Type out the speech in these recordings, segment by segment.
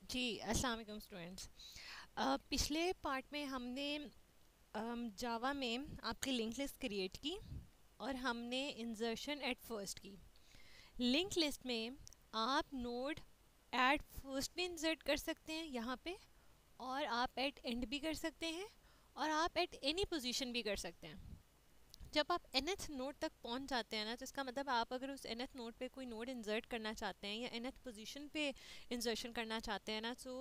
जी, अस्सलाम वालेकुम स्टूडेंट्स। पिछले पार्ट में हमने जावा में आपकी लिंक लिस्ट क्रिएट की और हमने इंसर्शन एट फर्स्ट की। लिंक लिस्ट में आप नोड एट फर्स्ट भी इंसर्ट कर सकते हैं यहाँ पे, और आप एट एंड भी कर सकते हैं, और आप एट एनी पोजीशन भी कर सकते हैं। जब आप nth नोड तक पहुंच जाते हैं ना, तो इसका मतलब आप अगर उस nth नोड पे कोई नोड इंसर्ट करना चाहते हैं या nth पोजीशन पे इंसर्शन करना चाहते हैं ना, तो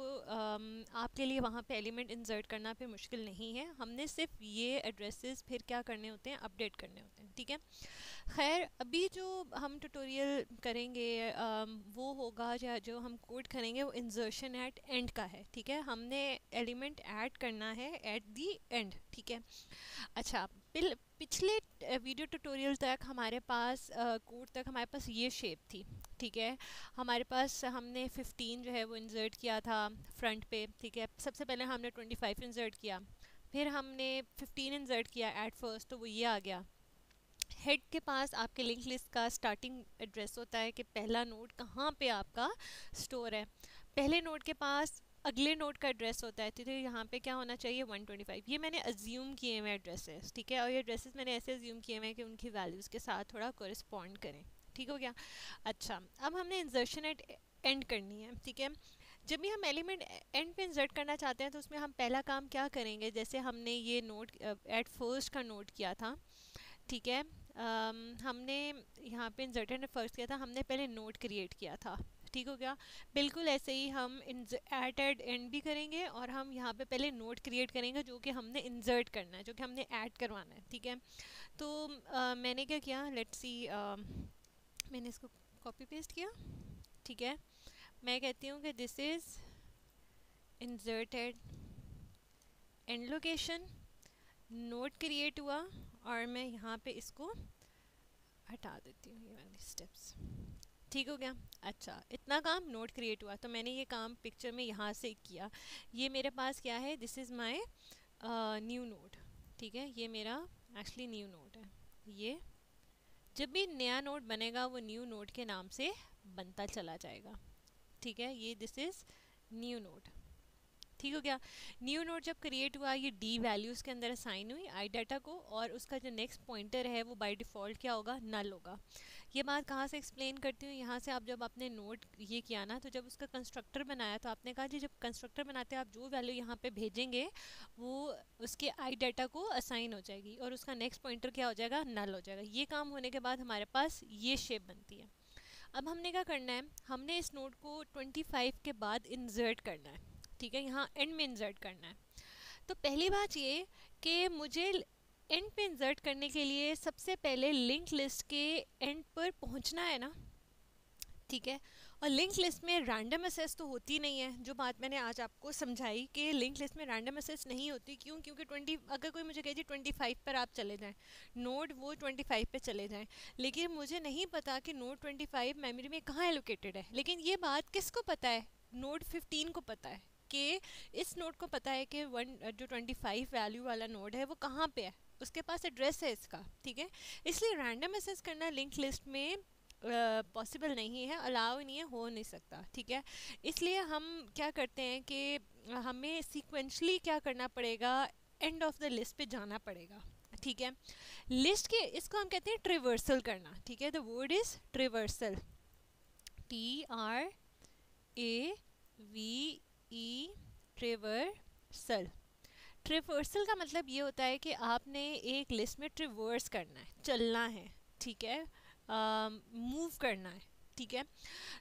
आपके लिए वहाँ पे एलिमेंट इंसर्ट करना फिर मुश्किल नहीं है। हमने सिर्फ ये एड्रेसेस फिर क्या करने होते हैं, अपडेट करने होते हैं। ठीक है, खैर अभी जो हम ट्यूटोरियल करेंगे वो होगा, या जो हम कोड करेंगे वो इंसर्शन एट एंड का है। ठीक है, हमने एलिमेंट ऐड करना है एट दी एंड। ठीक है, अच्छा, पिछले वीडियो ट्यूटोरियल तक हमारे पास कोड तक हमारे पास ये शेप थी। ठीक है, हमारे पास हमने 15 जो है वो इंसर्ट किया था फ्रंट पे। ठीक है, सबसे पहले हमने 25 इंसर्ट किया, फिर हमने 15 इंसर्ट किया एट फर्स्ट, तो वो ये आ गया। हेड के पास आपके लिंक लिस्ट का स्टार्टिंग एड्रेस होता है कि पहला नोड कहाँ पे आपका स्टोर है। पहले नोड के पास अगले नोड का एड्रेस होता है, तो यहाँ पे क्या होना चाहिए, 125। ये मैंने अज्यूम किए हुए एड्रेसेस। ठीक है, और ये एड्रेसेस मैंने ऐसे अज्यूम किए हुए हैं कि उनकी वैल्यूज़ के साथ थोड़ा कोरिस्पॉन्ड करें। ठीक हो गया। अच्छा, अब हमने इंसर्शन एट एंड करनी है। ठीक है, जब भी हम एलिमेंट एंड पे इंसर्ट करना चाहते हैं तो उसमें हम पहला काम क्या करेंगे, जैसे हमने ये नोड एट फर्स्ट का नोट किया था। ठीक है, हमने यहाँ पे इंसर्टेड फर्स्ट किया था, हमने पहले नोड क्रिएट किया था। ठीक हो गया। बिल्कुल ऐसे ही हम एट एंड भी करेंगे, और हम यहाँ पे पहले नोड क्रिएट करेंगे जो कि हमने इंसर्ट करना है, जो कि हमने ऐड करवाना है। ठीक है, तो मैंने क्या किया, लेट्स सी, मैंने इसको कॉपी पेस्ट किया। ठीक है, मैं कहती हूँ कि this is inserted and location, node create हुआ, और मैं यहाँ पे इसको हटा देती हूँ, ये वाली स्टेप्स। ठीक हो गया। अच्छा, इतना काम नोड क्रिएट हुआ, तो मैंने ये काम पिक्चर में यहाँ से किया। ये मेरे पास क्या है, this is my new node. ठीक है, ये मेरा एक्चुअली न्यू नोड है। ये जब भी नया नोड बनेगा वो न्यू नोड के नाम से बनता चला जाएगा। ठीक है, ये दिस इज़ न्यू नोड। ठीक हो गया। न्यू नोड जब क्रिएट हुआ, ये डी वैल्यूज़ के अंदर असाइन हुई आई डाटा को, और उसका जो नेक्स्ट पॉइंटर है वो बाय डिफ़ॉल्ट क्या होगा, नल होगा। ये बात कहाँ से एक्सप्लेन करती हूँ, यहाँ से आप जब आपने नोड ये किया ना, तो जब उसका कंस्ट्रक्टर बनाया तो आपने कहा जी, जब कंस्ट्रक्टर बनाते हैं आप जो वैल्यू यहाँ पे भेजेंगे वो उसके आई डाटा को असाइन हो जाएगी, और उसका नेक्स्ट पॉइंटर क्या हो जाएगा, नल हो जाएगा। ये काम होने के बाद हमारे पास ये शेप बनती है। अब हमने क्या करना है, हमने इस नोड को 25 के बाद इंसर्ट करना है। ठीक है, यहाँ एंड में इंसर्ट करना है। तो पहली बात ये कि मुझे एंड पे इंसर्ट करने के लिए सबसे पहले लिंक लिस्ट के एंड पर पहुंचना है ना। ठीक है, और लिंक लिस्ट में रैंडम एसेस तो होती नहीं है, जो बात मैंने आज आपको समझाई कि लिंक लिस्ट में रैंडम एसेस नहीं होती। क्यों? क्योंकि 20, अगर कोई मुझे कहे जी 25 पर आप चले जाएं, नोड वो 25 पे चले जाएं, लेकिन मुझे नहीं पता कि नोड 25 मेमोरी में कहाँ एलोकेटेड है। लेकिन ये बात किसको पता है, नोड 15 को पता है, कि इस नोड को पता है कि जो 25 वैल्यू वाला नोड है वो कहाँ पे है, उसके पास एड्रेस है इसका। ठीक है, इसलिए रैंडम एसेस करना लिंक लिस्ट में पॉसिबल नहीं है, अलाउ नहीं है, हो नहीं सकता। ठीक है, इसलिए हम क्या करते हैं कि हमें सीक्वेंशली क्या करना पड़ेगा, एंड ऑफ द लिस्ट पे जाना पड़ेगा। ठीक है, लिस्ट के इसको हम कहते हैं ट्रिवर्सल करना। ठीक है, द वर्ड इज ट्रिवर्सल, TRAVE, ट्रिवर्सल। ट्रिवर्सल का मतलब ये होता है कि आपने एक लिस्ट में ट्रिवर्स करना है, चलना है। ठीक है, मूव करना है। ठीक है,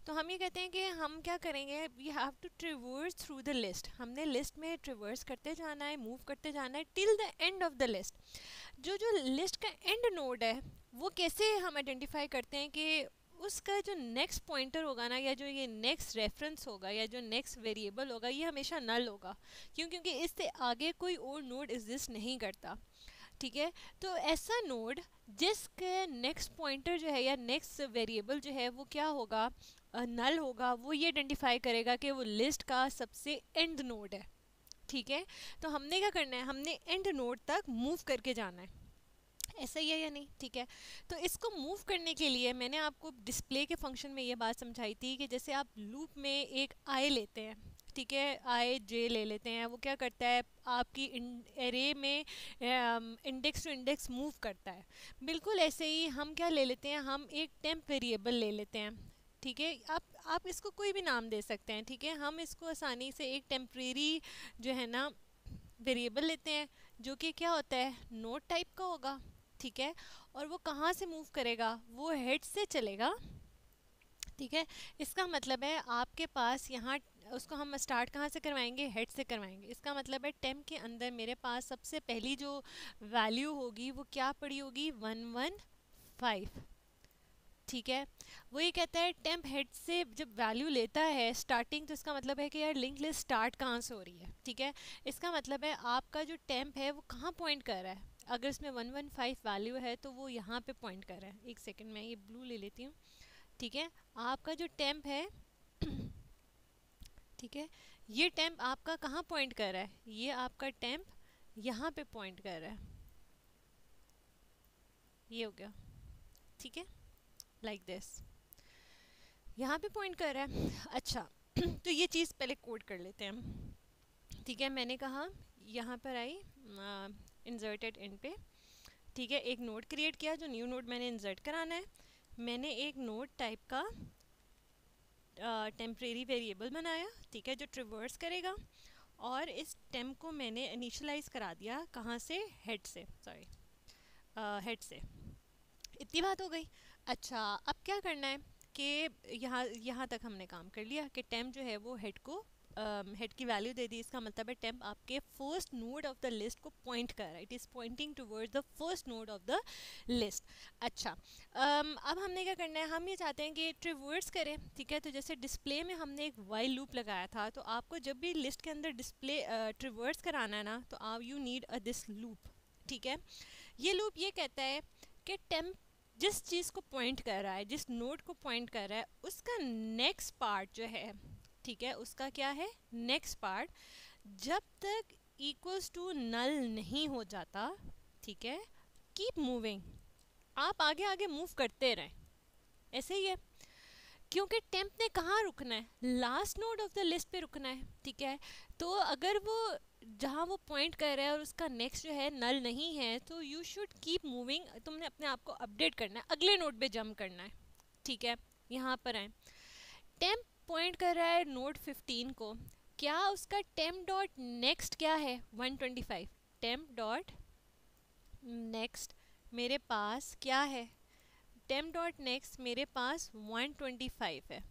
तो हम ये कहते हैं कि हम क्या करेंगे, we have to traverse through the list. हमने लिस्ट में ट्रिवर्स करते जाना है, मूव करते जाना है till the end of the list. जो जो लिस्ट का एंड नोड है वो कैसे हम आइडेंटिफाई करते हैं कि उसका जो नेक्स्ट पॉइंटर होगा ना, या जो ये नेक्स्ट रेफरेंस होगा, या जो नेक्स्ट वेरिएबल होगा, ये हमेशा नल होगा। क्यों? क्योंकि इससे आगे कोई और नोड एग्जिस्ट नहीं करता। ठीक है, तो ऐसा नोड जिसके नेक्स्ट पॉइंटर जो है या नेक्स्ट वेरिएबल जो है वो क्या होगा, नल होगा, वो ये आइडेंटिफाई करेगा कि वो लिस्ट का सबसे एंड नोड है। ठीक है, तो हमने क्या करना है, हमने एंड नोड तक मूव करके जाना है। ऐसा ही है या नहीं? ठीक है, तो इसको मूव करने के लिए मैंने आपको डिस्प्ले के फंक्शन में ये बात समझाई थी कि जैसे आप लूप में एक आई लेते हैं। ठीक है, आई जे ले लेते हैं, वो क्या करता है आपकी एरे में इंडेक्स टू इंडेक्स मूव करता है। बिल्कुल ऐसे ही हम क्या ले लेते हैं, हम एक टेम्प वेरिएबल ले लेते हैं। ठीक है, आप इसको कोई भी नाम दे सकते हैं। ठीक है, हम इसको आसानी से एक टेम्परेरी जो है ना वेरिएबल लेते हैं, जो कि क्या होता है नोड टाइप का होगा। ठीक है, और वो कहाँ से मूव करेगा, वो हेड से चलेगा। ठीक है, इसका मतलब है आपके पास यहाँ उसको हम स्टार्ट कहाँ से करवाएंगे, हेड से करवाएंगे। इसका मतलब है टेम्प के अंदर मेरे पास सबसे पहली जो वैल्यू होगी वो क्या पड़ी होगी, 115। ठीक है, वो ये कहता है टेम्प हेड से जब वैल्यू लेता है स्टार्टिंग, तो इसका मतलब है कि यार लिंक लिस्ट स्टार्ट कहाँ से हो रही है। ठीक है, इसका मतलब है आपका जो टेम्प है वो कहाँ पॉइंट कर रहा है। अगर इसमें 115 वैल्यू है तो वो यहाँ पे पॉइंट कर रहा है। एक सेकंड में ये ब्लू ले लेती हूँ। ठीक है, आपका जो टेम्प है ठीक है, ये टेम्प आपका कहाँ पॉइंट कर रहा है, ये आपका टेम्प यहाँ पे पॉइंट कर रहा है। ये हो गया। ठीक है, लाइक दिस, यहाँ पे पॉइंट कर रहा है। अच्छा तो ये चीज़ पहले कोड कर लेते हैं हम। ठीक है, मैंने कहा यहाँ पर आई इंसर्टेड इन पे। ठीक है, एक नोड क्रिएट किया, जो न्यू नोड मैंने इंसर्ट कराना है। मैंने एक नोड टाइप का टेम्परेरी वेरिएबल बनाया। ठीक है, जो ट्रिवर्स करेगा, और इस टेम्प को मैंने इनिशियलाइज करा दिया कहाँ से, हेड से, सॉरी हेड से। इतनी बात हो गई। अच्छा, अब क्या करना है कि यहाँ तक हमने काम कर लिया कि टेम्प जो है वो हेड को हेड की वैल्यू दे दी। इसका मतलब है टेम्प आपके first node of the list को पॉइंट कर रहा है, it is pointing towards the first node of the list. अच्छा, अब हमने क्या करना है, हम ये चाहते हैं कि ट्रिवर्स करें। ठीक है, तो जैसे डिस्प्ले में हमने एक वाइल लूप लगाया था, तो आपको जब भी लिस्ट के अंदर डिस्प्ले ट्रिवर्स कराना है ना, तो आप यू नीड दिस लूप। ठीक है, ये लूप ये कहता है कि टेम्प जिस चीज़ को पॉइंट कर रहा है, जिस नोड को पॉइंट कर रहा है, उसका नेक्स्ट पार्ट जो है, ठीक है, उसका क्या है नेक्स्ट पार्ट, जब तक इक्वल्स टू नल नहीं हो जाता, ठीक है, कीप मूविंग, आप आगे आगे मूव करते रहें। ऐसे ही है, क्योंकि टेम्प ने कहाँ रुकना है, last node of the list पे रुकना है। ठीक है, तो अगर वो जहाँ वो पॉइंट कर रहा है और उसका नेक्स्ट जो है नल नहीं है, तो यू शुड कीप मूविंग, तुमने अपने आप को अपडेट करना है, अगले नोड पे जंप करना है। ठीक है, यहाँ पर आए, टेम्प पॉइंट कर रहा है नोड 15 को, क्या उसका टेम्प डॉट नेक्स्ट क्या है, 125। टेम्प डॉट नेक्स्ट मेरे पास क्या है, टेम्प डॉट नेक्स्ट मेरे पास 125 है।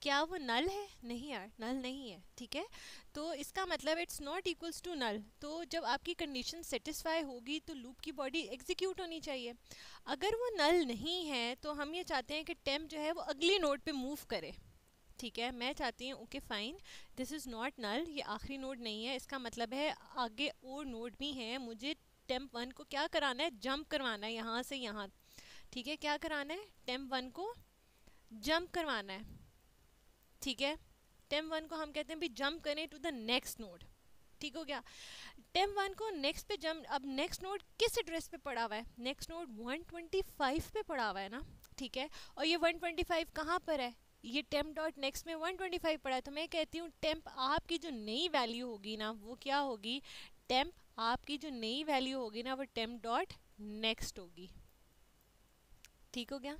क्या वो नल है, नहीं यार, नल नहीं है। ठीक है, तो इसका मतलब it's not equals to null. तो जब आपकी कंडीशन सेटिस्फाई होगी तो लूप की बॉडी एग्जीक्यूट होनी चाहिए। अगर वो नल नहीं है तो हम ये चाहते हैं कि टेम्प जो है वो अगली नोड पे मूव करे। ठीक है, मैं चाहती हूँ okay fine, this is not null, ये आखिरी नोड नहीं है, इसका मतलब है आगे और नोड भी हैं, मुझे टेम्प 1 को क्या कराना है, जंप करवाना है यहाँ से यहाँ। ठीक है, क्या कराना है, टेम्प 1 को जंप करवाना है। ठीक है, टेम्प 1 को हम कहते हैं भी जंप करें टू द नेक्स्ट नोड। ठीक हो गया, टेम्प 1 को नेक्स्ट पे जंप, अब नेक्स्ट नोड किस एड्रेस पे पड़ा हुआ है, नेक्स्ट नोड 125 पे पड़ा हुआ है ना। ठीक है, और ये 125 कहाँ पर है, ये टेम्प डॉट नेक्स्ट में 125 पड़ा है, तो मैं कहती हूँ टेम्प आपकी जो नई वैल्यू होगी ना वो क्या होगी, टेम्प आपकी जो नई वैल्यू होगी ना वो टेम्प डॉट नेक्स्ट होगी। ठीक हो गया,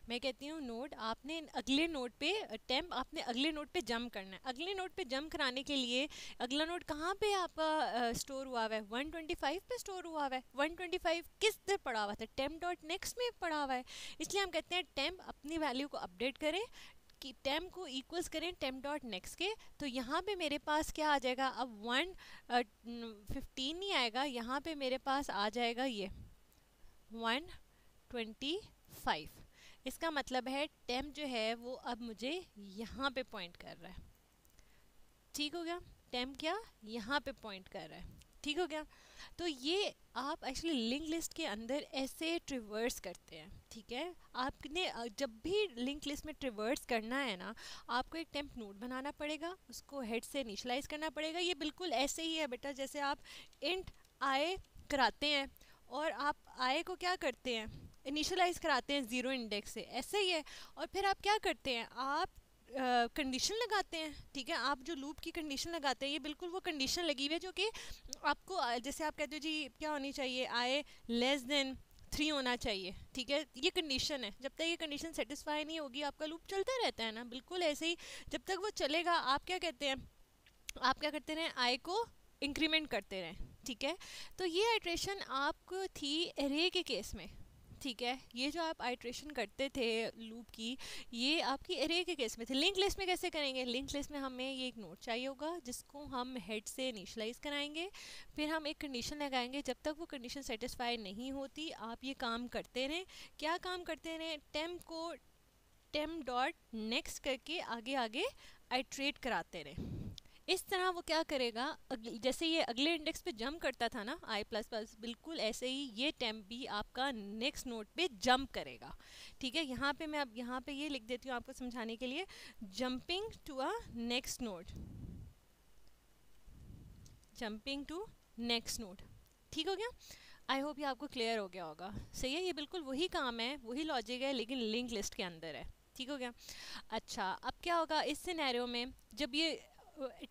मैं कहती हूँ नोड आपने अगले नोड पे, टेम्प आपने अगले नोड पे जंप करना है। अगले नोड पे जंप कराने के लिए अगला नोड कहाँ पे आपका स्टोर हुआ हुआ है, 125 पे स्टोर हुआ हुआ है। 125 किस पे पड़ा हुआ था, टेम्प डॉट नेक्स्ट में पड़ा हुआ है, इसलिए हम कहते हैं टेम्प अपनी वैल्यू को अपडेट करें कि टेम्प को इक्वल्स करें टेम्प डॉट नेक्स्ट के। तो यहाँ पे मेरे पास क्या आ जाएगा, अब 115 नहीं आएगा, यहाँ पे मेरे पास आ जाएगा ये 125। इसका मतलब है टेम्प जो है वो अब मुझे यहाँ पे पॉइंट कर रहा है। ठीक हो गया, टेम्प क्या यहाँ पे पॉइंट कर रहा है। ठीक हो गया, तो ये आप एक्चुअली लिंक लिस्ट के अंदर ऐसे ट्रिवर्स करते हैं। ठीक है, आपने जब भी लिंक लिस्ट में ट्रिवर्स करना है ना, आपको एक टेम्प नोड बनाना पड़ेगा, उसको हेड से इनिशियलाइज करना पड़ेगा। ये बिल्कुल ऐसे ही है बेटा, जैसे आप इंट आई कराते हैं और आप आई को क्या करते हैं, इनिशियलाइज कराते हैं 0 इंडेक्स से, ऐसे ही है। और फिर आप क्या करते हैं, आप कंडीशन लगाते हैं, ठीक है, आप जो लूप की कंडीशन लगाते हैं ये बिल्कुल वो कंडीशन लगी हुई है जो कि आपको जैसे आप कहते हो जी क्या होनी चाहिए, आई लेस देन 3 होना चाहिए, ठीक है, ये कंडीशन है। जब तक ये कंडीशन सेटिस्फाई नहीं होगी आपका लूप चलता रहता है ना, बिल्कुल ऐसे ही जब तक वो चलेगा आप क्या कहते हैं, आप क्या करते रहें, आई को इंक्रीमेंट करते रहें, ठीक है। तो ये आइट्रेशन आपको थी एरे के केस में, ठीक है, ये जो आप आइट्रेशन करते थे लूप की ये आपकी एरे के केस में थे। लिंक लिस्ट में कैसे करेंगे, लिंक लिस्ट में हमें ये एक नोड चाहिए होगा जिसको हम हेड से इनिशलाइज कराएंगे, फिर हम एक कंडीशन लगाएंगे, जब तक वो कंडीशन सेटिस्फाई नहीं होती आप ये काम करते रहें। क्या काम करते रहें, टेम को टेम डॉट नेक्स्ट करके आगे आगे आइट्रेट कराते रहें। इस तरह वो क्या करेगा, जैसे ये अगले इंडेक्स पे जंप करता था ना आई प्लस प्लस, बिल्कुल ऐसे ही ये टेम्प भी आपका नेक्स्ट नोड पे जंप करेगा, ठीक है। यहाँ पे मैं अब यहाँ पे ये लिख देती हूँ आपको समझाने के लिए, jumping to a next node, jumping to next node, ठीक हो गया। आई होप ये आपको क्लियर हो गया होगा, सही है, ये बिल्कुल वही काम है, वही लॉजिक है, लेकिन लिंक लिस्ट के अंदर है, ठीक हो गया। अच्छा अब क्या होगा इस सिनेरियो में, जब ये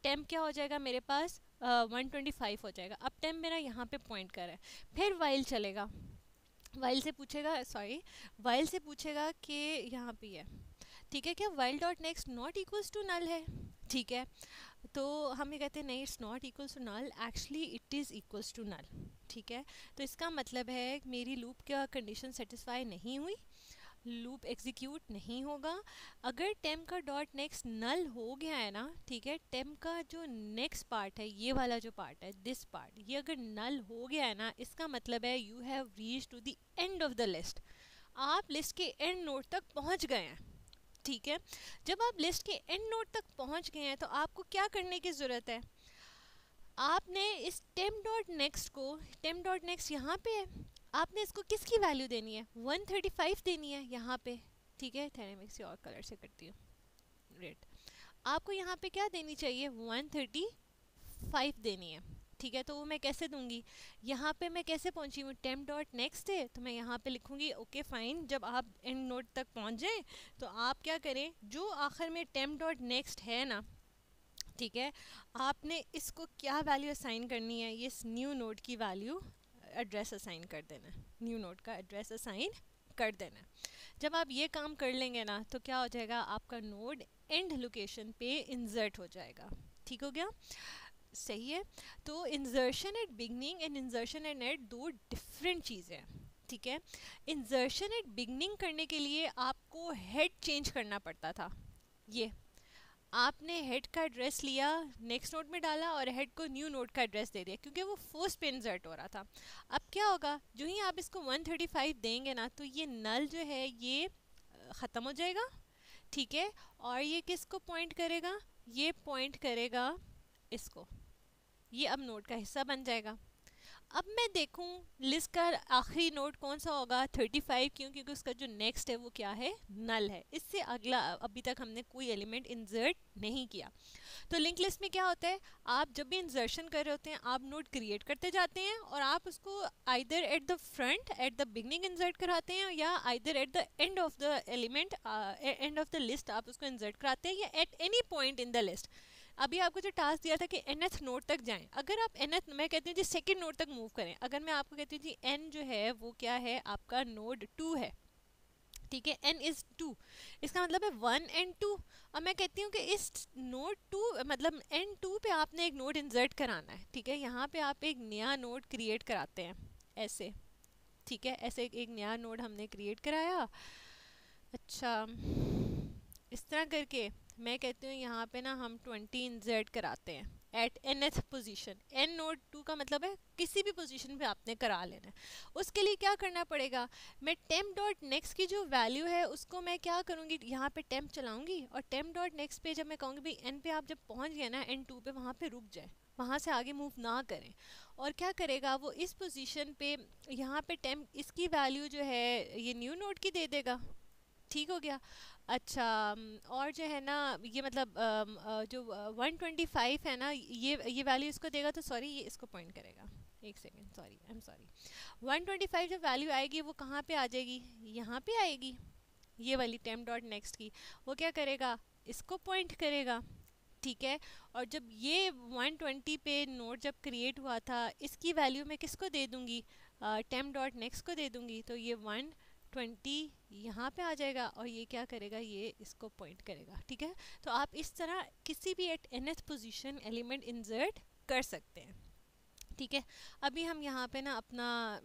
टेम्प क्या हो जाएगा मेरे पास 125 हो जाएगा। अब टेम्प मेरा यहाँ पे पॉइंट कर रहा है, फिर वाइल चलेगा, वाइल से पूछेगा, सॉरी वाइल से पूछेगा कि यहाँ पे है, ठीक है, क्या while dot next not equals to null है, ठीक है। तो हम ये कहते हैं नहीं, it's not equals to null, actually it is equals to null, ठीक है। तो इसका मतलब है मेरी लूप का कंडीशन सेटिस्फाई नहीं हुई, लूप एग्जीक्यूट नहीं होगा। अगर टेम का डॉट नेक्स्ट नल हो गया है ना, ठीक है, टेम का जो नेक्स्ट पार्ट है ये वाला जो पार्ट है दिस पार्ट, ये अगर नल हो गया है ना, इसका मतलब है you have reach to the end of the list, आप लिस्ट के एंड नोड तक पहुंच गए हैं, ठीक है। जब आप लिस्ट के एंड नोड तक पहुंच गए हैं तो आपको क्या करने की ज़रूरत है, आपने इस टेम डॉट नेक्स्ट को, टेम डॉट नेक्स्ट यहाँ पे है, आपने इसको किसकी वैल्यू देनी है, 135 देनी है यहाँ पे, ठीक है। ठहरे मैं किसी और कलर से करती हूँ, रेड, आपको यहाँ पे क्या देनी चाहिए, 135 देनी है, ठीक है। तो वो मैं कैसे दूंगी, यहाँ पे मैं कैसे पहुँची हूँ, टेम डॉट नेक्स्ट है तो मैं यहाँ पे लिखूँगी ओके फाइन, जब आप एंड नोड तक पहुँच जाएँ तो आप क्या करें, जो आखिर में टेम डॉट नेक्स्ट है ना, ठीक है, आपने इसको क्या वैल्यू असाइन करनी है, ये न्यू नोड की वैल्यू एड्रेस असाइन कर देना है, न्यू नोड का एड्रेस असाइन कर देना है। जब आप ये काम कर लेंगे ना तो क्या हो जाएगा, आपका नोड एंड लोकेशन पे इंसर्ट हो जाएगा, ठीक हो गया, सही है। तो insertion at beginning and insertion at end दो डिफरेंट चीज़ें हैं, ठीक है। इंसर्शन एट बिगनिंग करने के लिए आपको हेड चेंज करना पड़ता था, ये आपने हेड का एड्रेस लिया नेक्स्ट नोड में डाला और हेड को न्यू नोड का एड्रेस दे दिया क्योंकि वो फर्स्ट पे इंसर्ट हो रहा था। अब क्या होगा, जो ही आप इसको 135 देंगे ना तो ये नल जो है ये ख़त्म हो जाएगा, ठीक है, और ये किसको पॉइंट करेगा, ये पॉइंट करेगा इसको, ये अब नोड का हिस्सा बन जाएगा। अब मैं देखूं लिस्ट का आखिरी नोड कौन सा होगा, 35, क्यों, क्योंकि उसका जो नेक्स्ट है वो क्या है, नल है, इससे अगला अभी तक हमने कोई एलिमेंट इंसर्ट नहीं किया। तो लिंक लिस्ट में क्या होता है, आप जब भी इंसर्शन कर रहे होते हैं आप नोड क्रिएट करते जाते हैं और आप उसको either at the front at the beginning insert कराते हैं या either at the end of the element and of the list आप उसको इंसर्ट कराते हैं, या at any point in the list. अभी आपको जो टास्क दिया था कि nth नोड तक जाएं, अगर आप nth, मैं कहती हूँ जी सेकंड नोड तक मूव करें, अगर मैं आपको कहती हूँ जी n जो है वो क्या है, आपका नोड 2 है, ठीक है, n इज़ 2, इसका मतलब है 1 and 2। और मैं कहती हूँ कि इस नोड 2 मतलब n2 पे आपने एक नोड इंसर्ट कराना है, ठीक है, यहाँ पे आप एक नया नोड क्रिएट कराते हैं ऐसे, ठीक है, ऐसे एक नया नोड हमने क्रिएट कराया। अच्छा इस तरह करके मैं कहती हूँ यहाँ पे ना हम 20 इंसर्ट कराते हैं at nth position, n node 2 का मतलब है किसी भी पोजीशन पे आपने करा लेना है। उसके लिए क्या करना पड़ेगा, मैं टेम्प डॉट नेक्स्ट की जो वैल्यू है उसको मैं क्या करूँगी, यहाँ पे टेम्प चलाऊंगी और टेम्प डॉट नेक्स्ट पे जब मैं कहूँगी भाई n पे आप जब पहुँच गए ना n2 पे, वहाँ पे रुक जाए, वहाँ से आगे मूव ना करें। और क्या करेगा वो इस पोजीशन पे यहाँ पे टेम्प इसकी वैल्यू जो है ये न्यू नोड की दे देगा, ठीक हो गया। अच्छा और जो है ना ये मतलब जो 125 है ना ये वैल्यू इसको देगा, तो सॉरी ये इसको पॉइंट करेगा, एक second, sorry I am sorry, 125 जो वैल्यू आएगी वो कहाँ पे आ जाएगी, यहाँ पे आएगी, ये वाली टेम्प डॉट नेक्स्ट की, वो क्या करेगा इसको पॉइंट करेगा, ठीक है। और जब ये 120 पे नोड जब क्रिएट हुआ था, इसकी वैल्यू मैं किसको दे दूंगी, टेम्प डॉट नेक्स्ट को दे दूंगी, तो ये 120 यहाँ पे आ जाएगा और ये क्या करेगा, ये इसको पॉइंट करेगा, ठीक है। तो आप इस तरह किसी भी at nth position element insert कर सकते हैं, ठीक है। अभी हम यहाँ पे ना अपना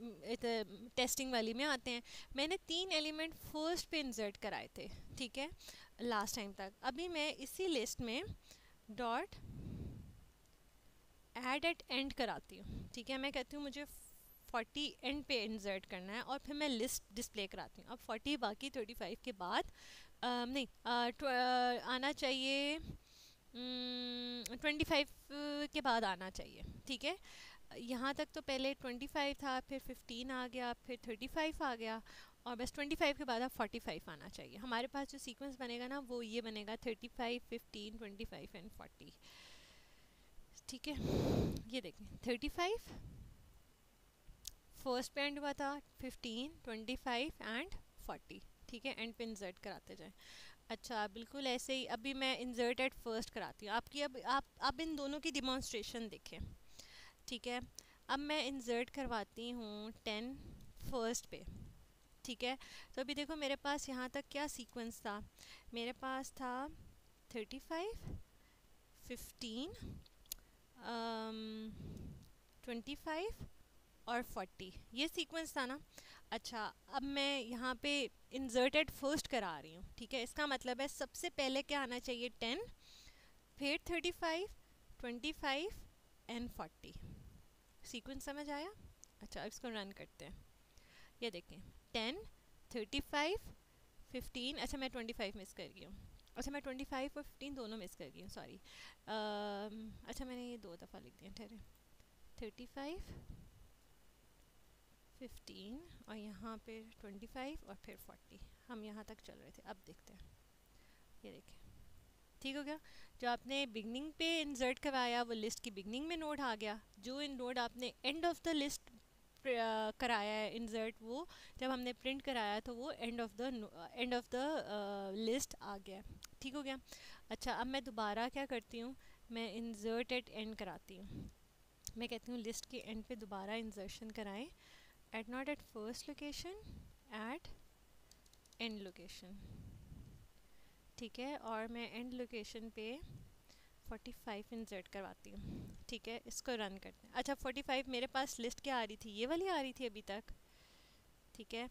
टेस्टिंग वाली में आते हैं। मैंने 3 एलिमेंट फर्स्ट पे इंसर्ट कराए थे, ठीक है, लास्ट टाइम तक। अभी मैं इसी लिस्ट में डॉट ऐड एट एंड कराती हूँ, ठीक है। मैं कहती हूँ मुझे 40 एंड पे इंसर्ट करना है और फिर मैं लिस्ट डिस्प्ले कराती हूँ। अब 40 बाकी 35 के बाद नहीं आना चाहिए, 25 के बाद आना चाहिए, ठीक है। यहाँ तक तो पहले 25 था, फिर 15 आ गया, फिर 35 आ गया, और बस 25 के बाद अब 45 आना चाहिए। हमारे पास जो सीक्वेंस बनेगा ना वो ये बनेगा 35, 15, 25 एंड 40, ठीक है। ये देखें 35 फर्स्ट पे एंड हुआ था, 15, 25 एंड 40, ठीक है। एंड पे इंसर्ट कराते जाएं। अच्छा, बिल्कुल ऐसे ही अभी मैं इंसर्ट एट फर्स्ट कराती हूँ आपकी। अब आप इन दोनों की डिमॉन्स्ट्रेशन देखें, ठीक है। अब मैं इंसर्ट करवाती हूँ 10 फर्स्ट पे, ठीक है। तो अभी देखो मेरे पास यहाँ तक क्या सीक्वेंस था, मेरे पास था 35, 15, 25 और 40, ये सीक्वेंस था ना। अच्छा, अब मैं यहाँ पे इंसर्टेड फर्स्ट करा रही हूँ, ठीक है। इसका मतलब है सबसे पहले क्या आना चाहिए, 10, फिर 35, 25 एंड 40। सीक्वेंस समझ आया? अच्छा, इसको रन करते हैं। ये देखें 10, 35, 15, अच्छा मैं 25 मिस कर गई हूँ, अच्छा मैं 25 और 15 दोनों मिस कर गई हूँ, सॉरी। अच्छा मैंने ये 2 दफ़ा लिख दिया, ठहरे। 35, 15 और यहाँ पे 25 और फिर 40, हम यहाँ तक चल रहे थे। अब देखते हैं, ये देखें ठीक हो गया। जो आपने बिगनिंग पे इंसर्ट करवाया वो लिस्ट की बिगनिंग में नोड आ गया, जो इन नोड आपने एंड ऑफ द लिस्ट कराया है इंसर्ट, वो जब हमने प्रिंट कराया तो वो एंड ऑफ द लिस्ट आ गया, ठीक हो गया। अच्छा, अब मैं दोबारा क्या करती हूँ, मैं इंसर्ट एट एंड कराती हूँ। मैं कहती हूँ लिस्ट के एंड पे दोबारा इंसर्शन कराएं, at not at first location, at end location, ठीक है। और मैं एंड लोकेशन पे 45 इंसर्ट करवाती हूँ, ठीक है। इसको रन करते हैं। अच्छा 45 मेरे पास लिस्ट क्या आ रही थी, ये वाली आ रही थी अभी तक, ठीक है।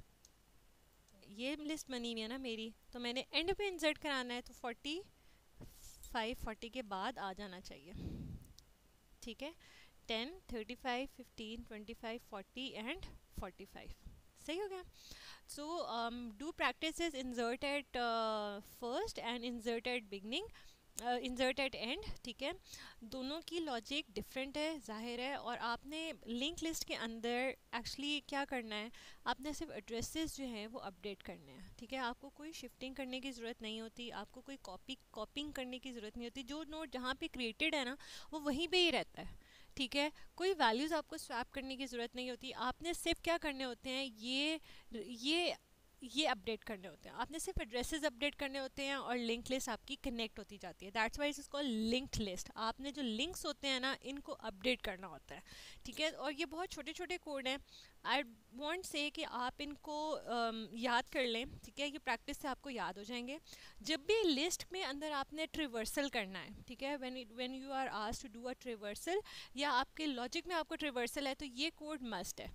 ये लिस्ट बनी हुई है ना मेरी, तो मैंने एंड पे इंसर्ट कराना है, तो 40 के बाद आ जाना चाहिए, ठीक है। 10, 35, 15, 25, 40 एंड 45, सही हो गया। So do practices insert at first and insert at beginning, insert at end, ठीक है। दोनों की लॉजिक डिफरेंट है, जाहिर है। और आपने लिंक लिस्ट के अंदर एक्चुअली क्या करना है, आपने सिर्फ एड्रेसेस जो हैं वो अपडेट करने हैं, ठीक है। आपको कोई शिफ्टिंग करने की ज़रूरत नहीं होती, आपको कोई कॉपिंग करने की ज़रूरत नहीं होती। जो नोड जहाँ पे क्रिएटेड है ना वो वहीं पे ही रहता है, ठीक है। कोई वैल्यूज़ आपको स्वैप करने की ज़रूरत नहीं होती। आपने सिर्फ क्या करने होते हैं, ये अपडेट करने होते हैं, आपने सिर्फ एड्रेसेस अपडेट करने होते हैं और लिंक लिस्ट आपकी कनेक्ट होती जाती है। That's why it's called linked list. आपने जो लिंक्स होते हैं ना इनको अपडेट करना होता है, ठीक है। और ये बहुत छोटे छोटे कोड हैं, आई वांट से कि आप इनको याद कर लें, ठीक है। ये प्रैक्टिस से आपको याद हो जाएंगे। जब भी लिस्ट में अंदर आपने ट्रिवर्सल करना है, ठीक है, when you are asked to do a traversal या आपके लॉजिक में आपको ट्रिवर्सल है, तो ये कोड मस्ट है,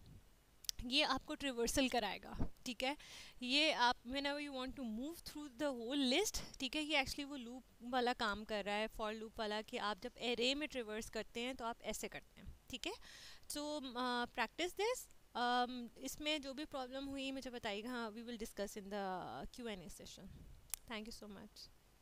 ये आपको ट्रिवर्सल कराएगा, ठीक है। ये आप whenever you want to move through the whole list, ठीक है, ये एक्चुअली वो लूप वाला काम कर रहा है, फॉर लूप वाला, कि आप जब एरे में ट्रिवर्स करते हैं तो आप ऐसे करते हैं, ठीक है। So practice this. इसमें जो भी प्रॉब्लम हुई मुझे बताइएगा, हाँ we will discuss in the Q&A session. Thank you so much.